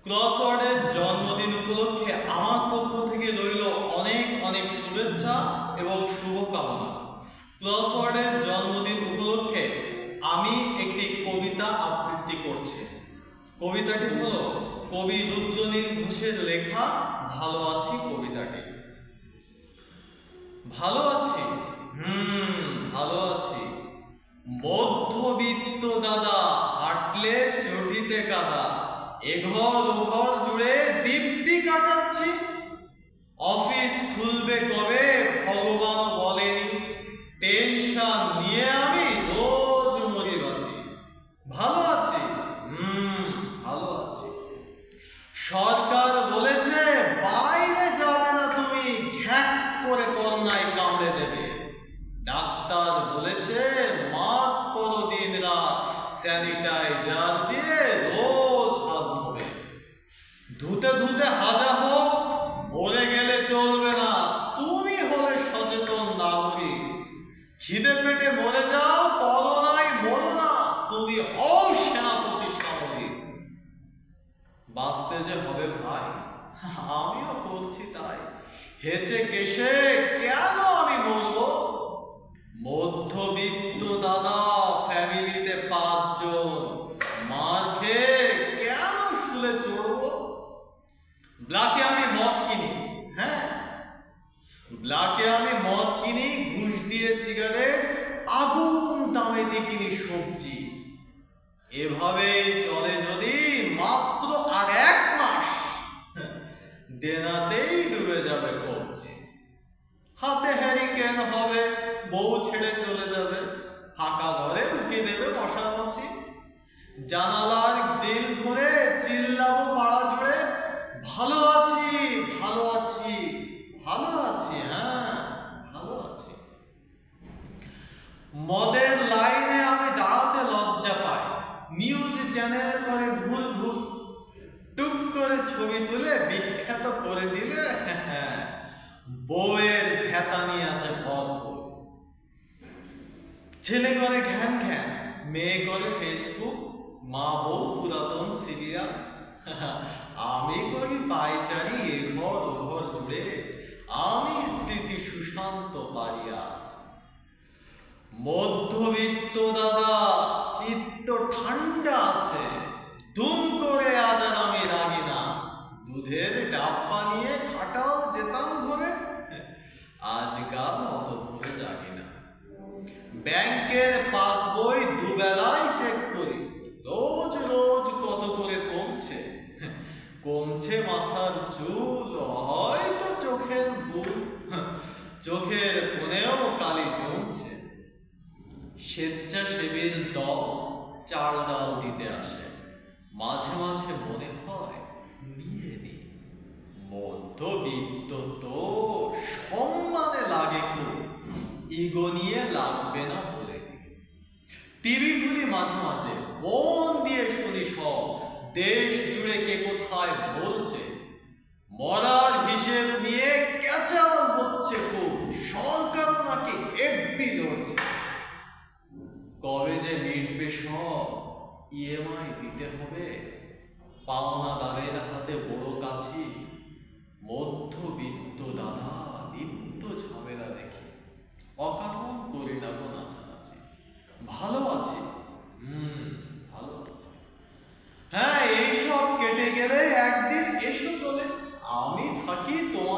ক্রসওয়ার্ডের জন্মদিন উপলক্ষে আমার পক্ষ থেকে রইল অনেক অনেক শুভেচ্ছা এবং শুভকামনা। ক্রসওয়ার্ডের জন্মদিন উপলক্ষে আমি একটি কবিতা আবৃত্তি করছি। কবিতাটি হলো কবি রুদ্রনীল ঘোষের লেখা ভালো আছি কবিতাটি। ভালো আছি, ভালো আছি। মধ্যবিত্ত দাদা, হাঁটলে চটিতে কাদা, এঘর ওঘর জুড়ে দিব্যি কাটাচ্ছি। অফিস খুলবে কবে ভগবান বলেনি, টেনশন নিয়ে আমি রোজ মরি বাঁচি। ভালো আছি, ভালো আছি। সরকার বলেছে বাইরে যাবে না তুমি, ঘ্যাক করে করোনায় কামড়ে দেবে। ডাক্তার বলেছে মাস্ক পরো দিন রাত, স্যানিটাইজার দিয়ে রোজ হাত ধোবে। ধুতে ধুতে হাজা হোক, মরে গেলে চলবে না, তুমি হলে সচেতন নাগরিক। খিদে পেটে মরে যাও, করোনায় মরো না, তুমি হও সেনাপতি সামরিক। বাঁচতে যে হবে ভাই, আমিও করছি তাই, হেঁচে কেশে কেন আমি মরবো। মধ্যবিত্ত দাদা, ফ্যামিলিতে 5 জন, মার খেয়ে কেন শুলে চড়বো। ব্লাকে আমি মদ কিনি, ব্লাকে আমি মদ কিনি, ঘুষ দিয়ে সিগারেট, আগুন দামেতে কিনি সবজি। এভাবেই চলে যদি মাত্র আর 1 মাস, দেনাতেই ডুবে যাবে কবজি। হাতে হ্যারিকেন হবে, বউ ছেড়ে চলে যাবে, ফাঁকা ঘরে উঠে দেবে মশার মাছি। জানালার গ্রিল ধরে চিল্লাবো পাড়া জুড়ে, ভালো আছি, ভালো আছি, ভালো আছি, ভালো আছি। মদের লাইনে আমি দাঁড়াতে লজ্জা পাই, নিউজ চ্যানেল করে ভুল ভুল, টুক করে ছবি তুলে বিখ্যাত করে দিলে বউয়ের ভেতানি আছে ভরপুর। ছেলে করে ঘ্যান ঘ্যান, মেয়ে করে ফেসবুক, মা বউ পুরাতন সিরিয়াল। আমি করি পাইচারি এঘর ওঘর জুড়ে, আমি শ্রী সুশান্ত পারিয়া। মধ্যবিত্ত দাদা, চিত্ত ঠান্ডা আছে, দুম করে আজ আর আমি রাগি না। দুধের ডাব্বা নিয়ে খাটাল যেতাম ধরে, আজকাল অত ভরে জাগি না। ব্যাংকের পাসবই দুবেলায় চেক করি, রোজ রোজ কত করে কমছে। কমছে মাথার চুল, হয়তো চোখের ভুল, চোখের কোণেও কালি জমছে। স্বেচ্ছাসেবীর দল চাল ডাল দিতে আসে, মাঝে মাঝে মনে হয় নিয়ে নি। মধ্যবিত্ত তো সম্মানে লাগে খুব, ইগো নিয়ে লাগবে না বলে। টিভি খুলি মাঝে মাঝে, মন দিয়ে শুনি সব, দেশ জুড়ে কে কোথায় বলছে। মরার হিসেব নিয়ে ক্যাচাল হচ্ছে খুব, সরকারও নাকি হেব্বি ধরছে। কবে যে মিটবে সব, ইএমআই দিতে হবে, পাওনাদারের হাতে বড় কাছি। মধ্যবিত্ত দাদা, নিত্য ঝামেলা দেখি, অকারণ করি না গো নাচানাচি। ভালো আছি, ভালো আছি। এইসব কেটে গেলে একদিন এসো চলে, আমি থাকি তোমার